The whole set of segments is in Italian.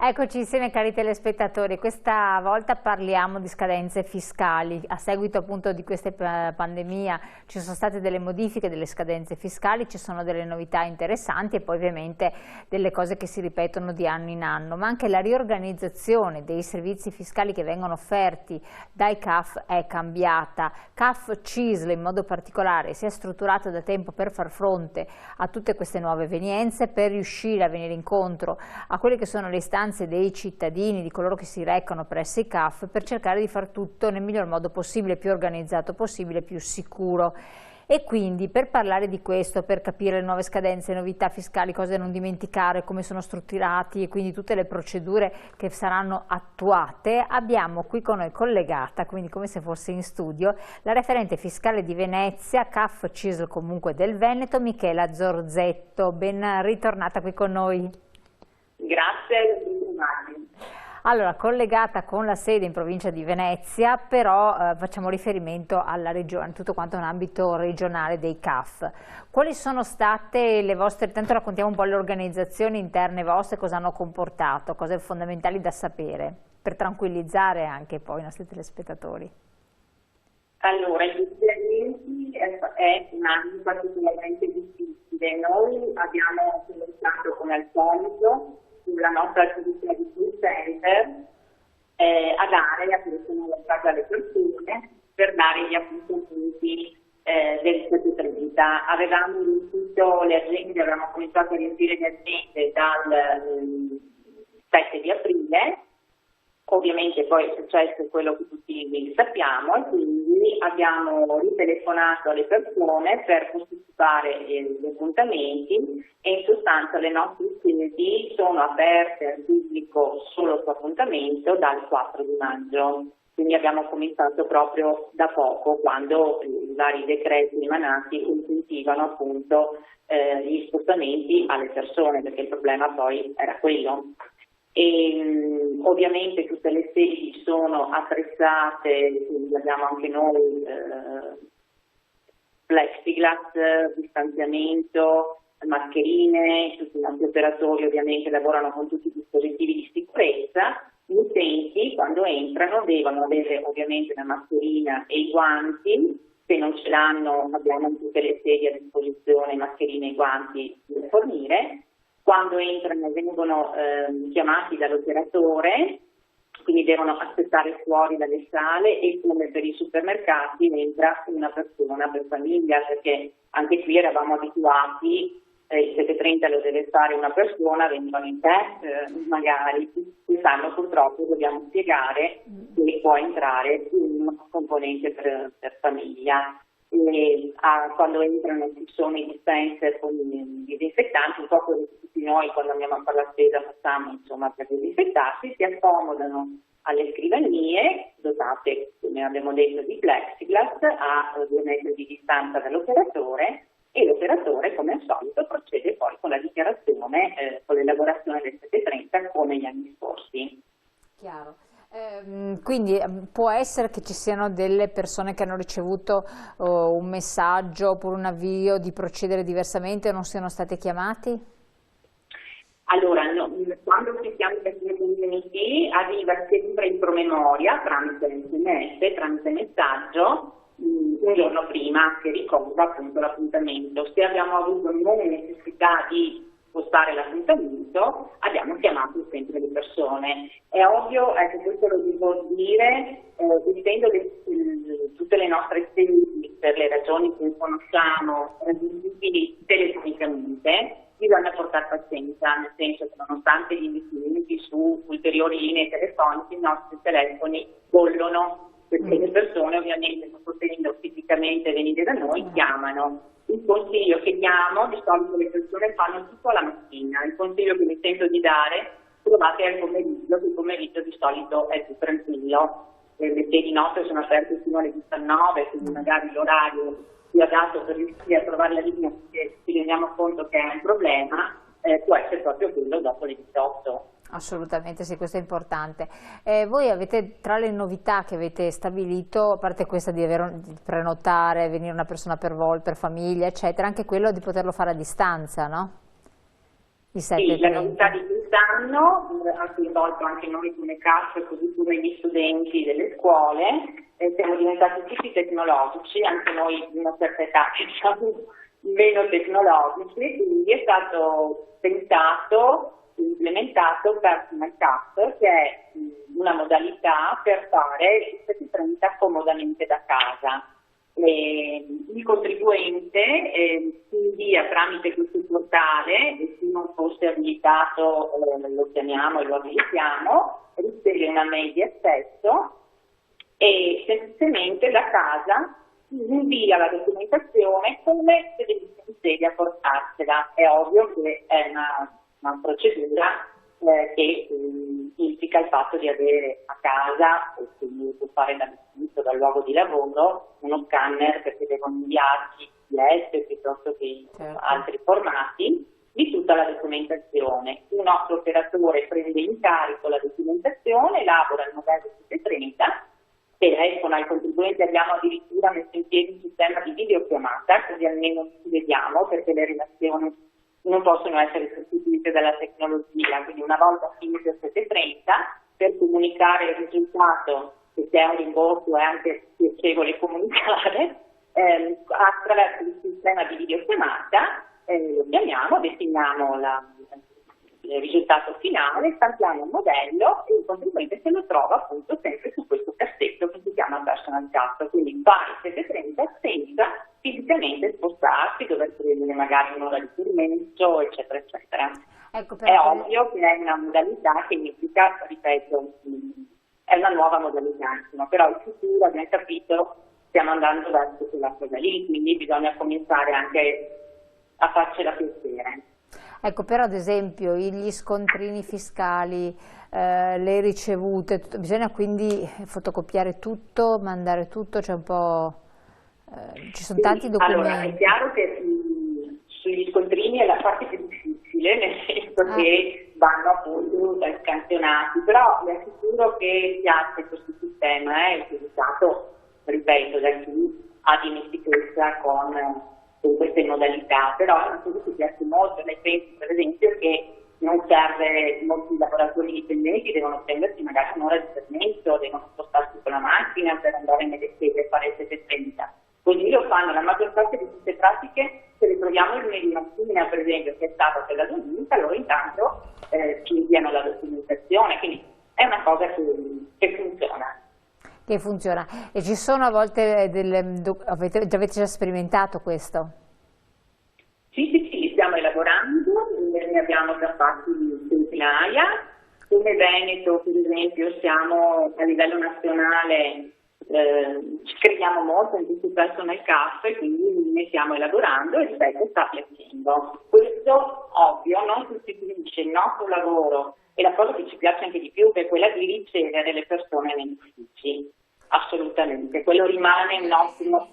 Eccoci insieme cari telespettatori, questa volta parliamo di scadenze fiscali. A seguito appunto di questa pandemia ci sono state delle modifiche delle scadenze fiscali, ci sono delle novità interessanti e poi ovviamente delle cose che si ripetono di anno in anno, ma anche la riorganizzazione dei servizi fiscali che vengono offerti dai CAF è cambiata. CAF CISL in modo particolare si è strutturato da tempo per far fronte a tutte queste nuove evenienze, per riuscire a venire incontro a quelle che sono le istanze dei cittadini, di coloro che si recano presso i CAF, per cercare di far tutto nel miglior modo possibile, più organizzato possibile, più sicuro. E quindi per parlare di questo, per capire le nuove scadenze, le novità fiscali, cose da non dimenticare, come sono strutturati e quindi tutte le procedure che saranno attuate, abbiamo qui con noi collegata, quindi come se fosse in studio, la referente fiscale di Venezia, CAF CISL comunque del Veneto, Michela Zorzetto. Ben ritornata qui con noi. Grazie. Allora, collegata con la sede in provincia di Venezia, però facciamo riferimento alla regione, tutto quanto è un ambito regionale dei CAF. Quali sono state le vostre, tanto raccontiamo un po' le organizzazioni interne vostre, cosa hanno comportato, cose fondamentali da sapere, per tranquillizzare anche poi i nostri telespettatori. Allora, gli interventi è un anno particolarmente difficile. Noi abbiamo cominciato come al solito sulla nostra attività di call center a dare a personalizzare alle persone per dare gli appuntamenti del 7:30. Avevamo riempito le agende, avevamo cominciato a riempire le agende dal 7 di aprile. Ovviamente poi è successo quello che tutti sappiamo e quindi abbiamo ritelefonato alle persone per posticipare gli appuntamenti e in sostanza le nostre sedi sono aperte al pubblico solo su appuntamento dal 4 di maggio. Quindi abbiamo cominciato proprio da poco, quando i vari decreti emanati consentivano appunto gli spostamenti alle persone, perché il problema poi era quello. E ovviamente tutte le sedi sono attrezzate, quindi abbiamo anche noi plexiglass, distanziamento, mascherine, tutti i nostri operatori ovviamente lavorano con tutti i dispositivi di sicurezza. Gli utenti quando entrano devono avere ovviamente una mascherina e i guanti, se non ce l'hanno abbiamo in tutte le sedi a disposizione mascherine e guanti da fornire. Quando entrano vengono chiamati dall'operatore, quindi devono aspettare fuori dalle sale e come per i supermercati entra una persona per famiglia, perché anche qui eravamo abituati, il 7:30 lo deve fare una persona, vengono in test magari, quest'anno purtroppo dobbiamo spiegare che può entrare un componente per famiglia. Quando entrano ci sono i dispenser con i disinfettanti, un po' come tutti noi quando andiamo a fare la spesa facciamo insomma per disinfettarsi, si accomodano alle scrivanie dotate, come abbiamo detto, di plexiglass a 2 metri di distanza dall'operatore e l'operatore come al solito procede poi con la dichiarazione, con l'elaborazione del 7:30 come negli anni scorsi. Chiaro. Quindi può essere che ci siano delle persone che hanno ricevuto un messaggio oppure un avvio di procedere diversamente e non siano state chiamati? Allora, no, quando ci siamo questi contenuti arriva sempre in promemoria tramite SMS, tramite messaggio, un giorno prima che ricorda appunto l'appuntamento. Se abbiamo avuto noi necessità di spostare l'appuntamento, abbiamo chiamato sempre le persone. È ovvio, ecco, questo lo devo dire, essendo tutte le nostre sedi, per le ragioni che conosciamo, raggiungibili telefonicamente, bisogna portare pazienza, nel senso che nonostante gli investimenti su ulteriori linee telefoniche, i nostri telefoni bollono, perché le persone ovviamente non potendo fisicamente venire da noi chiamano. Il consiglio che diamo, di solito le persone fanno tutto alla mattina, il consiglio che mi sento di dare, provate al pomeriggio, che il pomeriggio di solito è più tranquillo, le sedi nostre sono aperte fino alle 19, quindi magari l'orario più adatto per riuscire a trovare la linea, se ci rendiamo conto che è un problema, può essere proprio quello dopo le 18. Assolutamente sì, questo è importante. Voi avete tra le novità che avete stabilito, a parte questa di prenotare, venire una persona per volta, per famiglia, eccetera, anche quello di poterlo fare a distanza, no? Sì, la novità di quest'anno quest'anno ha coinvolto anche noi come CAF, così come gli studenti delle scuole, siamo diventati tutti tecnologici, anche noi di una certa età siamo meno tecnologici, quindi è stato pensato, implementato Personal CAF, che è una modalità per fare il 730 comodamente da casa. Il contribuente si invia tramite questo portale, e se non fosse abilitato lo chiamiamo e lo abilitiamo, riceve una mail di accesso e semplicemente la casa invia la documentazione come se venisse in sede a portarsela. È ovvio che è una procedura che implica il fatto di avere a casa, o quindi può fare dall'ufficio, dal luogo di lavoro, uno scanner, perché devono inviarci PDF piuttosto che altri formati di tutta la documentazione. Il nostro operatore prende in carico la documentazione, elabora il modello 730, telefona al contribuente, abbiamo addirittura messo in piedi un sistema di videochiamata, così almeno ci vediamo, perché le relazioni non possono essere sostituite dalla tecnologia, quindi una volta finito il 730, per comunicare il risultato, che se è un rimborso è anche piacevole comunicare, attraverso il sistema di videochiamata lo chiamiamo, definiamo il risultato finale, stampiamo il modello e il contribuente se lo trova appunto sempre su questo cassetto che si chiama Personal CAF, quindi fa il 730 senza fisicamente spostarsi, dover prendere magari un'ora di permesso, eccetera, eccetera. Ecco, è ovvio che è una modalità che implica, ripeto, è una nuova modalità, insomma, però il futuro, abbiamo capito, stiamo andando verso quella cosa lì, quindi bisogna cominciare anche a farcela piacere. Ecco, però ad esempio gli scontrini fiscali, le ricevute, bisogna quindi fotocopiare tutto, mandare tutto, c'è un po'... ci sono tanti documenti. Allora, è chiaro che sugli scontrini è la parte più difficile, nel senso che vanno appunto scansionati, però vi assicuro che piace questo sistema, è utilizzato, ripeto, da chi ha dimestichezza con queste modalità, però è una cosa che piace molto, nel senso per esempio che non serve, molti lavoratori dipendenti devono prendersi magari un'ora di permesso, devono spostarsi con la macchina per andare nelle sede e fare il 730. Così lo fanno, la maggior parte di queste pratiche se le troviamo il lunedì mattina, per esempio, che è stata per la domenica, loro intanto ci inviano la documentazione, quindi è una cosa che funziona. Che funziona. E ci sono a volte avete già sperimentato questo? Sì, stiamo elaborando, ne abbiamo già fatti centinaia. Come Veneto, per esempio, siamo a livello nazionale, ci crediamo molto in questo Personal CAF e quindi ne stiamo elaborando e ripeto, sta piacendo. Questo, ovvio, non sostituisce il nostro lavoro e la cosa che ci piace anche di più è quella di ricevere le persone negli uffici. Assolutamente, quello rimane il nostro...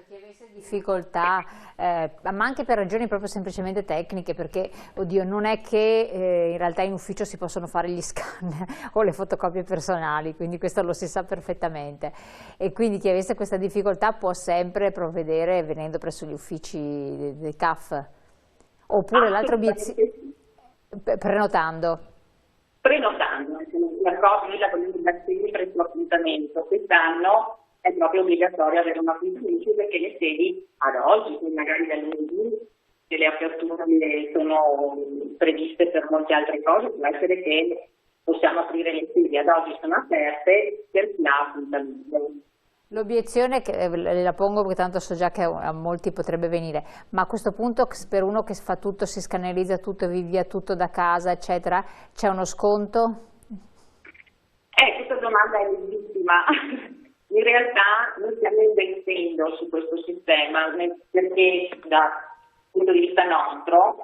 Chi avesse difficoltà, ma anche per ragioni proprio semplicemente tecniche, perché oddio, non è che in realtà in ufficio si possono fare gli scanner o le fotocopie personali, quindi questo lo si sa perfettamente, e quindi chi avesse questa difficoltà può sempre provvedere venendo presso gli uffici del CAF, oppure l'altra obiezione, prenotando, noi lavoriamo da sempre su appuntamento, quest'anno è proprio obbligatorio avere un appuntamento perché le sedi ad oggi, quindi magari da lunedì, se le aperture sono previste per molte altre cose, può essere che possiamo aprire le sedi, ad oggi sono aperte per chi ha appuntamento. L'obiezione che la pongo perché tanto so già che a molti potrebbe venire, ma a questo punto per uno che fa tutto, si scannerizza tutto, vi invia tutto da casa, eccetera, c'è uno sconto? Questa domanda è legittima. In realtà noi stiamo investendo su questo sistema perché dal punto di vista nostro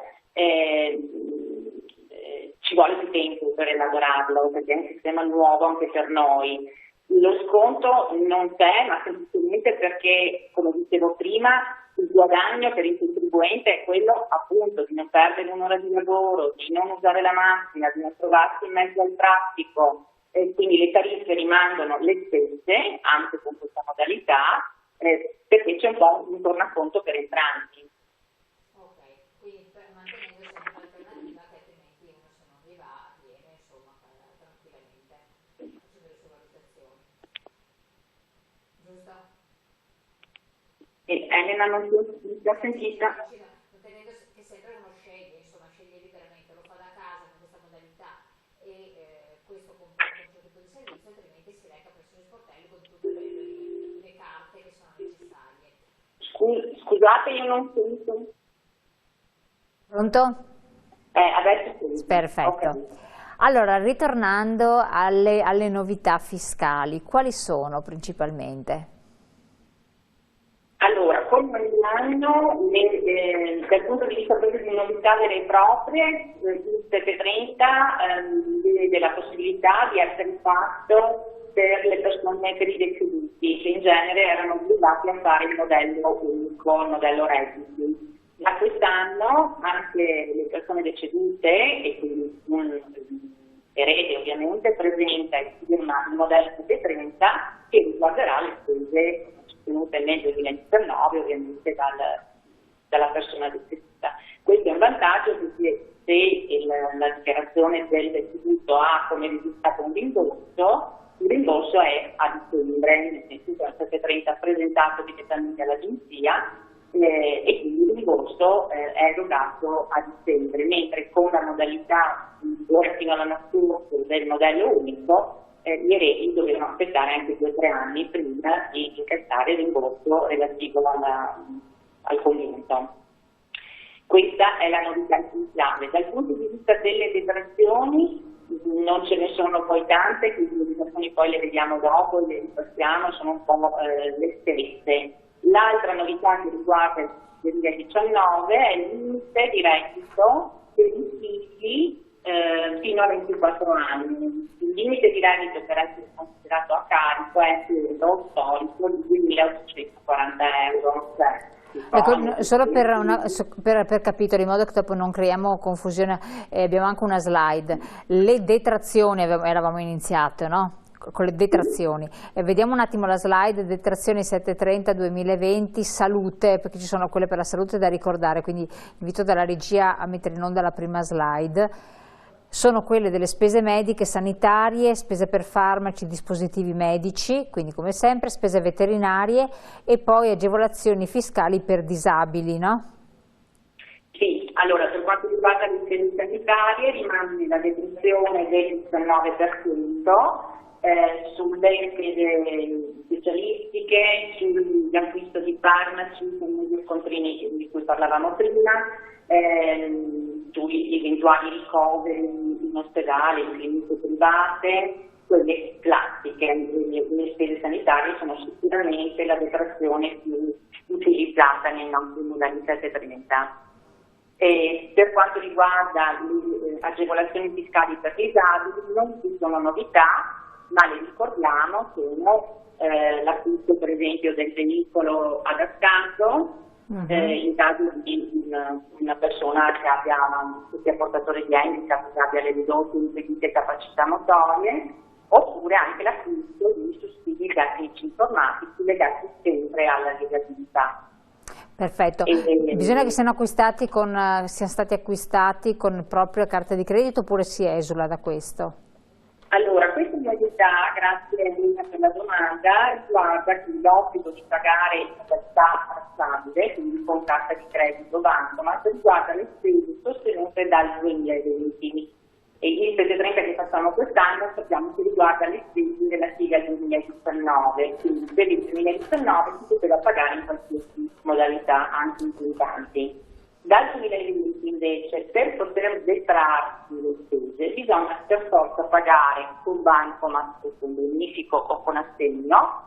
ci vuole più tempo per elaborarlo, perché è un sistema nuovo anche per noi. Lo sconto non c'è, ma semplicemente perché, come dicevo prima, il guadagno per il contribuente è quello appunto di non perdere un'ora di lavoro, di non usare la macchina, di non trovarsi in mezzo al traffico. Quindi le tariffe rimangono le stesse, anche con questa modalità, perché c'è un po' un tornaconto per entrambi. Ok, quindi mantenendo sempre l'alternativa che altrimenti uno se non vi va Elena non si è sentita. Tenendo che sempre uno sceglie, insomma, sceglie liberamente, lo fa da casa con questa modalità e questo comporta un certo tipo di servizio, altrimenti si reca presso gli sportelli con tutte le carte che sono necessarie. Scusate, io non sento. Pronto? Adesso sì. Perfetto. Okay. Allora, ritornando alle novità fiscali, quali sono principalmente? Allora, come ogni anno, dal punto di vista proprio di novità vere e proprie, il 730 vede la possibilità di essere fatto per le persone, per i deceduti, che in genere erano obbligati a fare il modello unico, il modello redditi. Da quest'anno anche le persone decedute, e quindi un erede ovviamente, presenta e firma il modello 730 che riguarderà le spese sostenute nel 2019 ovviamente dalla persona deceduta. Questo è un vantaggio perché se la dichiarazione del deceduto ha come risultato un rimborso, il rimborso è a dicembre, nel senso che il 730 presentato direttamente all'agenzia e quindi il rimborso è erogato a dicembre, mentre con la modalità fino all'anno scorso del modello unico gli eredi dovevano aspettare anche 2 o 3 anni prima di incassare il rimborso relativo al convento. Questa è la novità essenziale. Dal punto di vista delle detrazioni non ce ne sono poi tante, quindi le detrazioni poi le vediamo dopo, le ripassiamo, sono un po' le stesse. L'altra novità che riguarda il 2019 è il limite di reddito per i figli fino a 24 anni. Il limite di reddito per essere considerato a carico è quello storico di 2.840 euro. Ecco, solo per capitolo, in modo che dopo non creiamo confusione, abbiamo anche una slide. Le detrazioni, eravamo iniziate, no? Con le detrazioni. Vediamo un attimo la slide, detrazioni 730 2020, salute, perché ci sono quelle per la salute da ricordare, quindi invito dalla regia a mettere in onda la prima slide. Sono quelle delle spese mediche, sanitarie, spese per farmaci, dispositivi medici, quindi come sempre spese veterinarie e poi agevolazioni fiscali per disabili, no? Sì, allora per quanto riguarda le spese sanitarie rimane la deduzione del 19%, sulle spese specialistiche, sull'acquisto di farmaci, sugli scontrini di cui parlavamo prima, sugli eventuali ricoveri in ospedale, in cliniche private, quelle classiche. Le spese sanitarie sono sicuramente la detrazione più utilizzata nel nostro modello 730. Per quanto riguarda le agevolazioni fiscali per i disabili non ci sono novità, ma le ricordiamo, sono l'acquisto per esempio del veicolo adattato, in caso di una persona che sia portatore di handicap, che abbia le ridotte impedite capacità motorie, oppure anche l'acquisto di sussidi tecnici informatici legati sempre alla disabilità. Perfetto, bisogna che siano stati acquistati con propria carta di credito oppure si esula da questo? Allora, questa novità, grazie Elena per la domanda, riguarda l'obbligo di pagare in modalità tracciabile, quindi con carta di credito bancomat, riguarda le spese sostenute dal 2020. E il 730 che facciamo quest'anno sappiamo che riguarda le spese relative al 2019, quindi per il 2019 si poteva pagare in qualsiasi modalità, anche in contanti. Dal 2020 invece per poter detrarsi le spese bisogna per forza pagare con bancomat o con bonifico o con assegno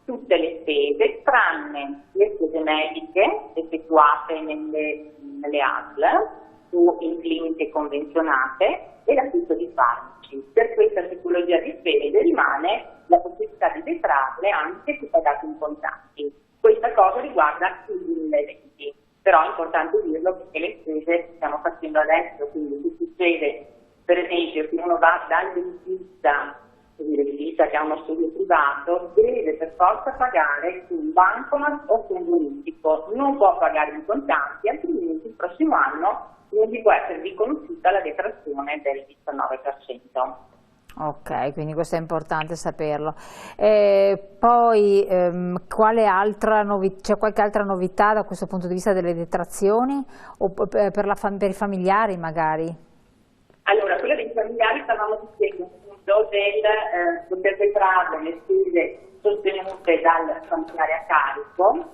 tutte le spese tranne le spese mediche effettuate nelle ASL o in cliniche convenzionate e l'acquisto di farmaci. Per questa tipologia di spese rimane la possibilità di detrarle anche se pagate in contanti. Questa cosa riguarda il 2020. Però è importante dirlo perché le spese che stiamo facendo adesso, quindi se succede per esempio che uno va dal dentista che ha uno studio privato, deve per forza pagare con bancomat o con bonifico, non può pagare in contanti, altrimenti il prossimo anno non gli può essere riconosciuta la detrazione del 19%. Ok, quindi questo è importante saperlo. Poi c'è qualche altra novità da questo punto di vista delle detrazioni o per i familiari magari? Allora, quella dei familiari stavamo dicendo appunto del poter detrarre le spese sostenute dal familiare a carico.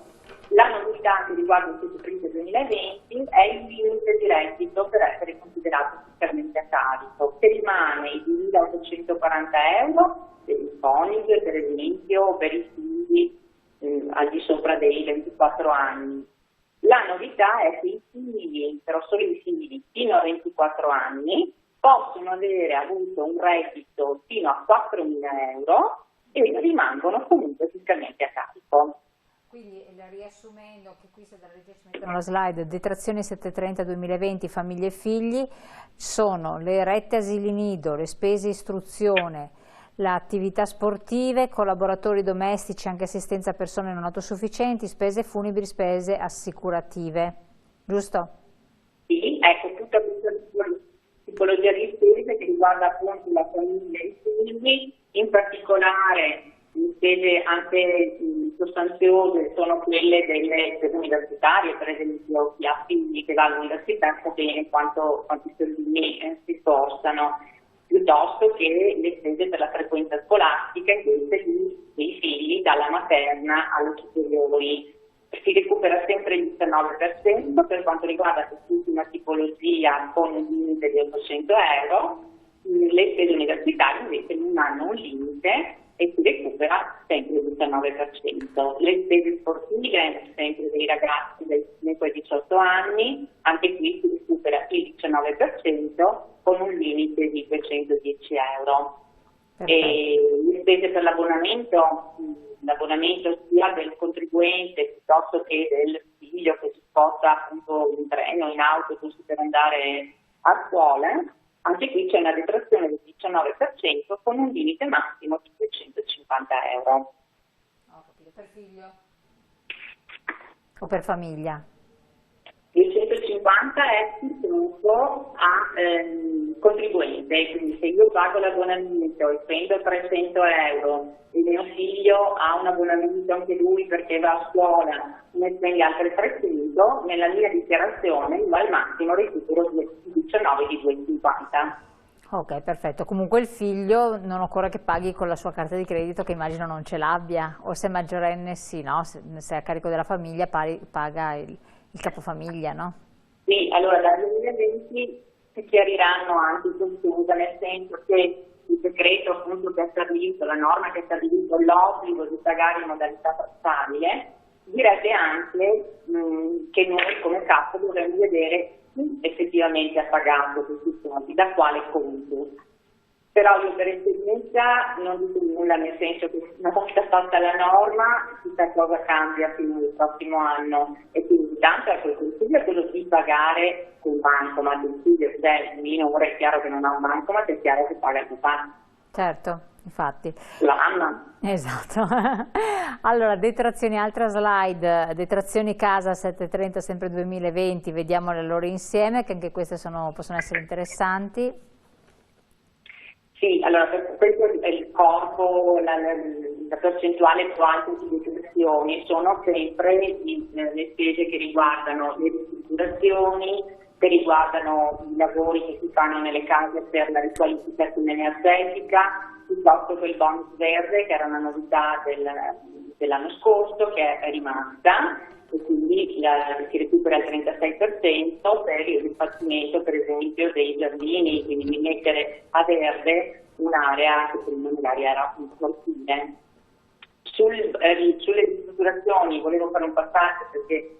La novità che riguarda il 7 aprile 2020 è il limite di reddito per essere considerato fiscalmente a carico, che rimane i 2.840 euro per il coniuge, per esempio, per i figli al di sopra dei 24 anni. La novità è che i figli, però solo i figli fino a 24 anni, possono avere avuto un reddito fino a 4.000 euro e rimangono comunque fiscalmente a carico. Quindi riassumendo che qui se dalla legge ci mettono la slide, detrazioni 730 2020 famiglie e figli, sono le rette asili nido, le spese istruzione, l'attività sportive, collaboratori domestici, anche assistenza a persone non autosufficienti, spese funebri, spese assicurative, giusto? Sì, ecco, tutta questa tipologia di spese che riguarda appunto la famiglia e i figli, in particolare le spese anche sostanziose sono quelle delle spese universitarie, per esempio chi ha figli che va all'università sa bene quanti soldini si spostano, piuttosto che le spese per la frequenza scolastica invece dei figli dalla materna alle superiori. Si recupera sempre il 19% per quanto riguarda quest'ultima tipologia con un limite di 800 euro, le spese universitarie invece non hanno un limite e si recupera sempre il 19%. Le spese sportive, sempre dei ragazzi dai 5 ai 18 anni, anche qui si recupera il 19% con un limite di 210 euro. E le spese per l'abbonamento sia del contribuente piuttosto che del figlio che si sposta appunto in treno, in autobus per andare a scuola, anche qui c'è una detrazione del 19% con un limite massimo di 250 euro. Ho capito, per figlio? O per famiglia? 250 è purtroppo a contribuente, quindi se io pago l'abbonamento e spendo 300 euro e mio figlio ha un abbonamento anche lui perché va a scuola ne spende altri 300, nella mia dichiarazione io al massimo recupero 19 di 250. Ok, perfetto. Comunque il figlio non occorre che paghi con la sua carta di credito, che immagino non ce l'abbia, o se è maggiorenne sì, no? Se è a carico della famiglia paga il capofamiglia, no? Sì, allora dal 2020 si chiariranno anche i consumo, nel senso che il decreto appunto che ha stabilito, la norma che ha stabilito l'obbligo di pagare in modalità tassabile, direbbe anche che noi come cassa dovremmo vedere chi effettivamente ha pagato questi soldi, da quale conto. Però io per esperienza non dico nulla, nel senso che una volta fatta la norma questa cosa cambia fino al prossimo anno e quindi tanto è quel consiglio è quello di pagare con bancomat, il figlio se è minore è chiaro che non ha un bancomat, è chiaro che paga il papà. Certo, infatti. La mamma. Esatto. Allora, detrazioni, altra slide, detrazioni casa 730 sempre 2020, vediamole loro insieme, che anche queste possono essere interessanti. Sì, allora questo è il corpo, la percentuale più alta di detrazioni sono sempre le spese che riguardano le ristrutturazioni, che riguardano i lavori che si fanno nelle case per la riqualificazione energetica, piuttosto che il bonus verde, che era una novità dell'anno scorso, che è rimasta, e quindi si recupera il 36% per il rifacimento per esempio dei giardini, quindi di mettere a verde un'area che prima magari era un cortile. Sulle ristrutturazioni volevo fare un passaggio perché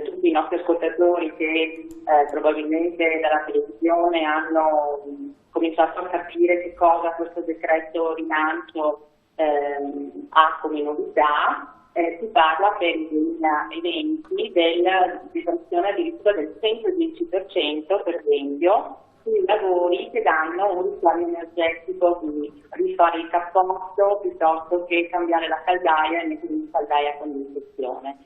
tutti i nostri ascoltatori che probabilmente dalla televisione hanno cominciato a capire che cosa questo decreto rilancio ha come novità. Si parla per il 2020 della detrazione addirittura del 110% per esempio sui lavori che danno un risparmio energetico, quindi rifare il cappotto piuttosto che cambiare la caldaia e mettere in caldaia a condensazione.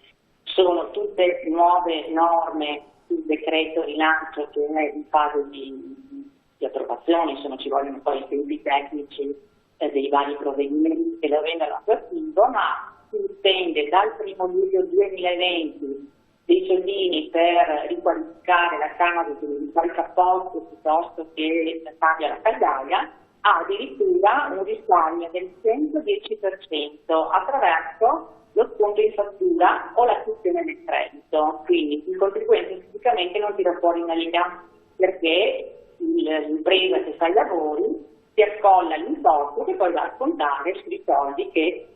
Sono tutte nuove norme sul decreto rilancio che è in fase di di approvazione, insomma ci vogliono poi i tempi tecnici dei vari provvedimenti che lo rendano attuativo, ma si intende dal 1° luglio 2020 dei soldini per riqualificare la casa, quindi fare il cappotto piuttosto che fargli la caldaia, ha addirittura un risparmio del 110% attraverso lo sconto in fattura o la cessione del credito. Quindi il contribuente fisicamente non tira fuori una linea perché l'impresa che fa i lavori si accolla l'importo che poi va a scontare sui soldi che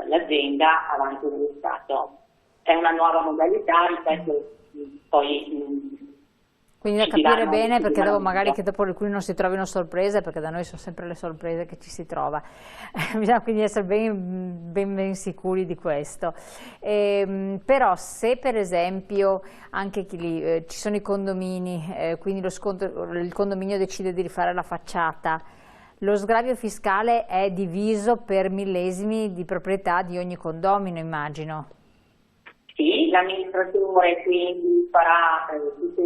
l'azienda ha avanti nello Stato. È una nuova modalità, ripeto, poi quindi da capire bene, perché dopo magari che dopo alcuni non si trovino sorprese, perché da noi sono sempre le sorprese che ci si trova, bisogna quindi essere ben sicuri di questo. Però se per esempio anche chi lì, ci sono i condomini, quindi il condominio decide di rifare la facciata, lo sgravio fiscale è diviso per millesimi di proprietà di ogni condomino, immagino. Sì, l'amministratore quindi farà tutta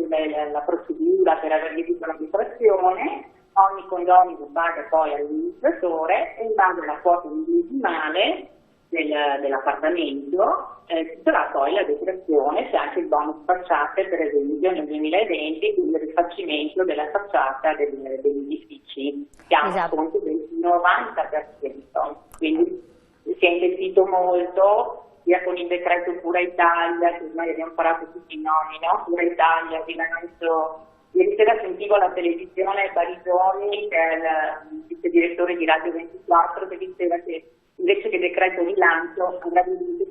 la procedura per aver diviso l'amministrazione, ogni condomino paga poi all'amministratore e in base alla quota millesimale dell'appartamento ci sarà poi la detrazione se anche il bonus facciate per esempio nel 2020, quindi il rifacimento della facciata degli edifici che ha un sconto del 90%, quindi si è investito molto sia con il decreto Cura Italia, che ormai abbiamo parlato tutti i nomi, no? Cura Italia, bilancio. Ieri sera sentivo alla televisione Barisoni, che è il vice direttore di Radio 24, che diceva che invece che decreto bilancio avrebbe dovuto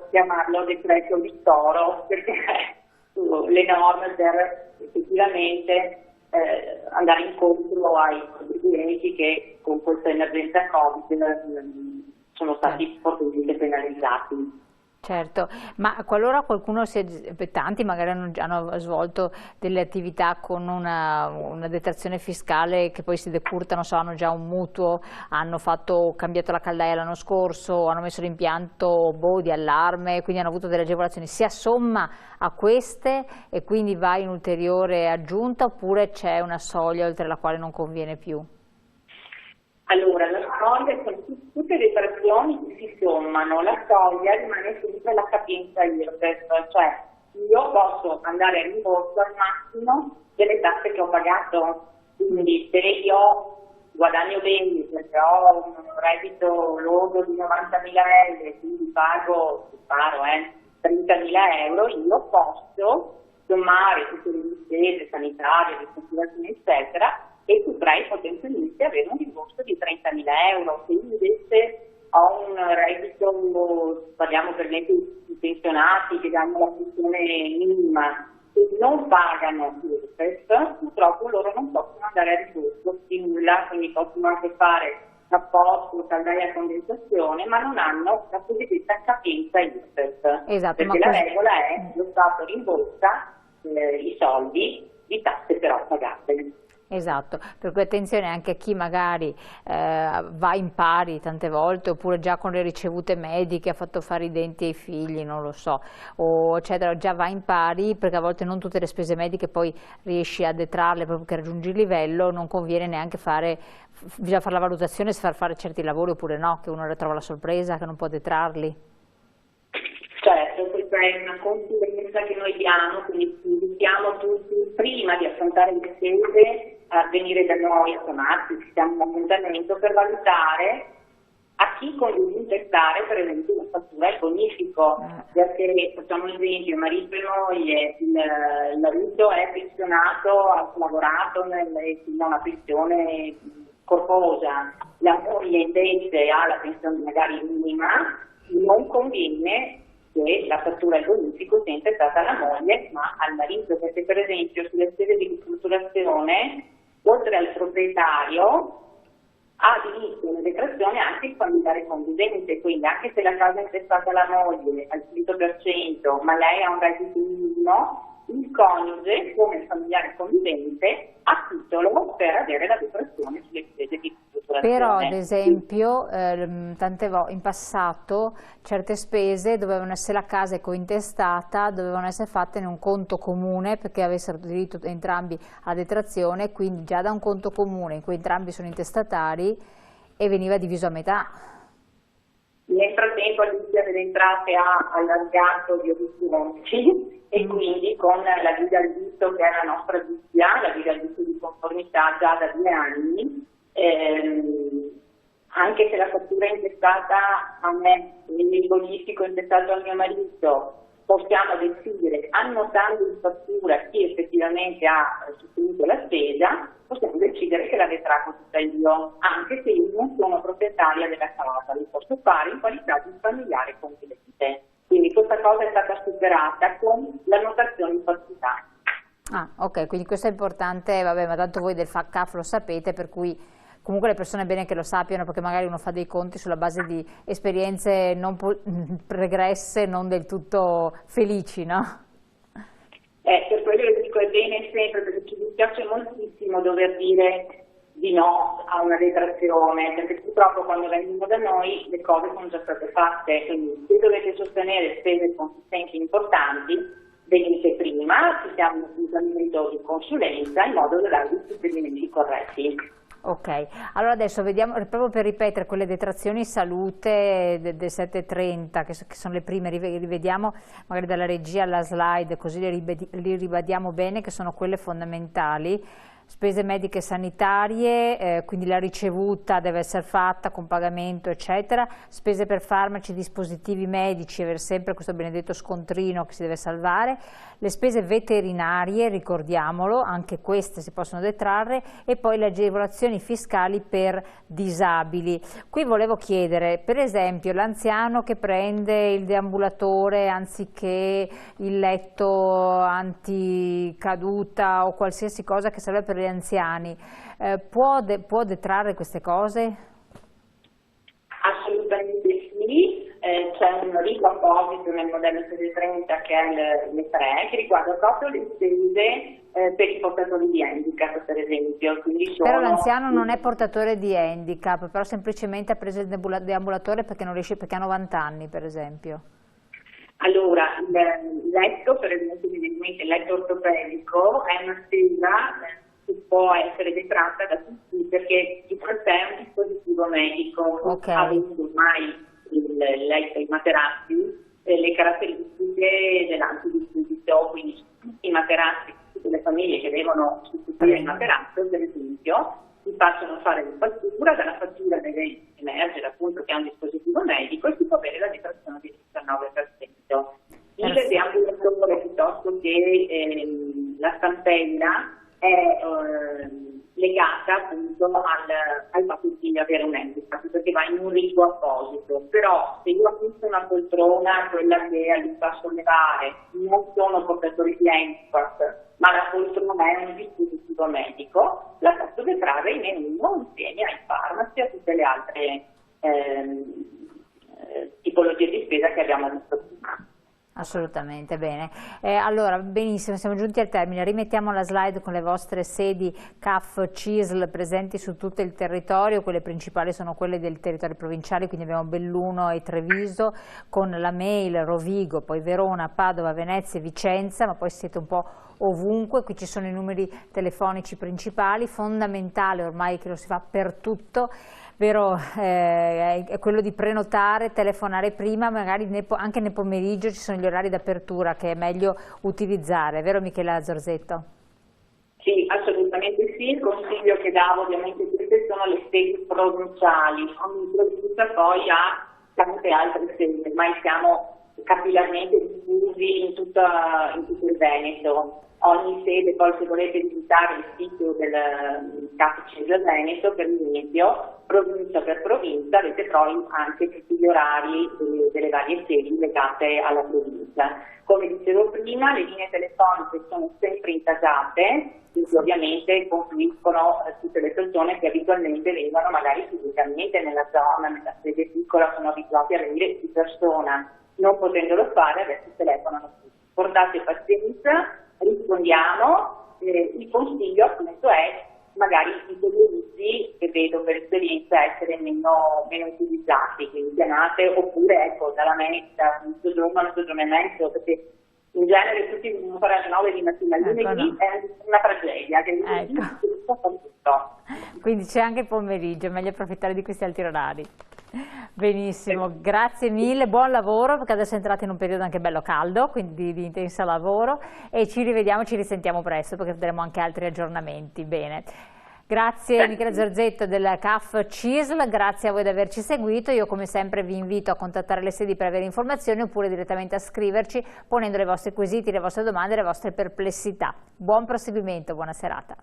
chiamarlo decreto ristoro, perché le norme per effettivamente andare incontro ai contribuenti che con questa emergenza Covid sono stati fortemente penalizzati. Certo, ma qualora qualcuno tanti magari hanno svolto delle attività con una detrazione fiscale che poi si decurta, non so, hanno già un mutuo, hanno cambiato la caldaia l'anno scorso, hanno messo l'impianto di allarme, quindi hanno avuto delle agevolazioni, si assomma a queste e quindi va in ulteriore aggiunta oppure c'è una soglia oltre la quale non conviene più? Allora, la soglia, tutte le detrazioni si sommano, la soglia rimane sempre la capienza IRPEF, cioè io posso andare a rimborso al massimo delle tasse che ho pagato, quindi se io guadagno bene perché ho un reddito lordo di 90.000 euro, quindi sparo 30.000 euro, io posso sommare tutte le spese sanitarie, le considerazioni eccetera, e potrei potenzialmente avere un rimborso di 30.000 euro. Se invece ho un reddito, parliamo per esempio di pensionati che danno la pensione minima e non pagano l'IRPEF, purtroppo loro non possono andare a rimborso di nulla, quindi possono anche fare cappotto, caldaia a condensazione, ma non hanno la cosiddetta capienza IRPEF, esatto, perché la regola è lo Stato rimborsa i soldi di tasse però pagate. Esatto, per cui attenzione anche a chi magari va in pari tante volte oppure già con le ricevute mediche ha fatto fare i denti ai figli, non lo so, o eccetera, già va in pari perché a volte non tutte le spese mediche poi riesci a detrarle proprio che raggiungi il livello, non conviene neanche bisogna fare la valutazione se far fare certi lavori oppure no, che uno trova la sorpresa che non può detrarli. Certo, questa è una consulenza che noi diamo, quindi invitiamo tutti prima di affrontare le spese a venire da noi, a chiamarci, fissiamo un appuntamento per valutare a chi conviene intestare per esempio una fattura al bonifico, perché facciamo un esempio, marito e moglie, il marito è pensionato, ha lavorato fino a una pensione corposa, la moglie invece ha la pensione magari minima, non conviene che la fattura al bonifico sia intestata alla moglie ma al marito, perché per esempio sulle spese di ristrutturazione oltre al proprietario ha diritto una detrazione anche il familiare convivente, quindi anche se la casa è intestata alla moglie al 100% ma lei ha un reddito minimo, il coniuge come familiare convivente ha titolo per avere la detrazione sulle spese di ristrutturazione. Però ad l'assicurazione. esempio tante volte in passato certe spese dovevano essere, se la casa è cointestata, dovevano essere fatte in un conto comune perché avessero diritto entrambi a detrazione, quindi già da un conto comune in cui entrambi sono intestatari e veniva diviso a metà. Nel frattempo l'Agenzia delle Entrate ha allargato gli orizzonti e quindi con la guida al visto, che è la nostra guida, la guida al visto di conformità già da 2 anni, anche se la fattura è intestata a me, il bonifico è intestato al mio marito, possiamo decidere, annotando in fattura chi effettivamente ha sostenuto la spesa, possiamo decidere che la detraggo tutta io, anche se io non sono proprietaria della casa, lo posso fare in qualità di familiare convivente. Quindi questa cosa è stata superata con l'annotazione in fattura. Ah, ok, quindi questo è importante, vabbè, ma tanto voi del CAF lo sapete, per cui comunque le persone è bene che lo sappiano, perché magari uno fa dei conti sulla base di esperienze non pregresse, non del tutto felici, no? Per quello che dico è bene sempre, perché ci dispiace moltissimo dover dire di no a una detrazione, perché purtroppo quando vengono da noi le cose sono già state fatte, quindi se dovete sostenere spese consistenti importanti, venite prima, ci siamo un appuntamento di consulenza in modo da darvi i suggerimenti corretti. Ok, allora adesso vediamo, proprio per ripetere quelle detrazioni salute del 730, che sono le prime, rivediamo magari dalla regia alla slide, così li ribadiamo bene, che sono quelle fondamentali. Spese mediche e sanitarie, quindi la ricevuta deve essere fatta con pagamento, eccetera. Spese per farmaci, dispositivi medici, avere sempre questo benedetto scontrino che si deve salvare. Le spese veterinarie, ricordiamolo, anche queste si possono detrarre, e poi le agevolazioni fiscali per disabili. Qui volevo chiedere, per esempio, l'anziano che prende il deambulatore anziché il letto anticaduta o qualsiasi cosa che serve per gli anziani, può detrarre queste cose? Assolutamente sì, c'è un rigo apposito nel modello 730 che è l'E3 che riguarda proprio le spese per i portatori di handicap, per esempio. Però l'anziano non è portatore di handicap, però semplicemente ha preso il deambulatore perché non riesce, perché ha 90 anni, per esempio. Allora, il letto, per esempio, il letto ortopedico è una spesa che può essere detratta da tutti perché di per sé è un dispositivo medico, avendo ormai il letto e i materassi le caratteristiche dell'antidispositivo, quindi tutti i materassi, tutte le famiglie che devono sostituire il materasso, per esempio, si possono fare la fattura, dalla fattura deve emergere appunto che è un dispositivo medico e si può avere la detrazione del 19%. Il deambulatore piuttosto che la stampella è legata appunto al fatto di avere un handicap, perché va in un rigo apposito. Però se io acquisto una poltrona, quella che aiuta a sollevare, non sono portatori di handicap, ma la poltrona è un dispositivo medico, la posso detrarre in meno insieme ai farmaci e a tutte le altre tipologie di spesa che abbiamo visto prima. Assolutamente, bene. Allora, benissimo, siamo giunti al termine. Rimettiamo la slide con le vostre sedi CAF, CISL presenti su tutto il territorio. Quelle principali sono quelle del territorio provinciale, quindi abbiamo Belluno e Treviso, con la mail Rovigo, poi Verona, Padova, Venezia e Vicenza, ma poi siete un po' ovunque. Qui ci sono i numeri telefonici principali, fondamentale ormai che lo si fa per tutto, vero, è quello di prenotare, telefonare prima, magari anche nel pomeriggio ci sono gli orari d'apertura che è meglio utilizzare, vero Michela Zorzetto? Sì, assolutamente sì, il consiglio che davo ovviamente queste sono le sedi provinciali, ogni provincia poi ha tante altre sedi, ormai siamo capillarmente diffusi in tutto il Veneto. Ogni sede, poi se volete visitare il sito del CAF del Veneto, per esempio, provincia per provincia, avete poi anche tutti gli orari delle varie sedi legate alla provincia. Come dicevo prima, le linee telefoniche sono sempre intasate, quindi ovviamente confluiscono tutte le persone che abitualmente vengono magari fisicamente nella zona, nella sede piccola, sono abituati a venire di persona. Non potendolo fare, adesso telefonano tutti. Portate pazienza, rispondiamo, il consiglio appunto è magari i pomeriggi, che vedo per esperienza essere meno utilizzati, quindi chiamate, oppure ecco, dalla messa, mezzogiorno a mezzogiorno e mezzo, perché in genere tutti devono fare alle 9 di mattina, il lunedì è una tragedia, che il lunedì si fa tutto. Quindi c'è anche il pomeriggio, è meglio approfittare di questi altri orari. Benissimo, grazie mille, buon lavoro, perché adesso entrate in un periodo anche bello caldo, quindi di intenso lavoro, e ci rivediamo, ci risentiamo presto perché avremo anche altri aggiornamenti. Bene. Grazie Michele Zorzetto del CAF CISL, grazie a voi di averci seguito. Io come sempre vi invito a contattare le sedi per avere informazioni oppure direttamente a scriverci ponendo i vostri quesiti, le vostre domande, le vostre perplessità. Buon proseguimento, buona serata.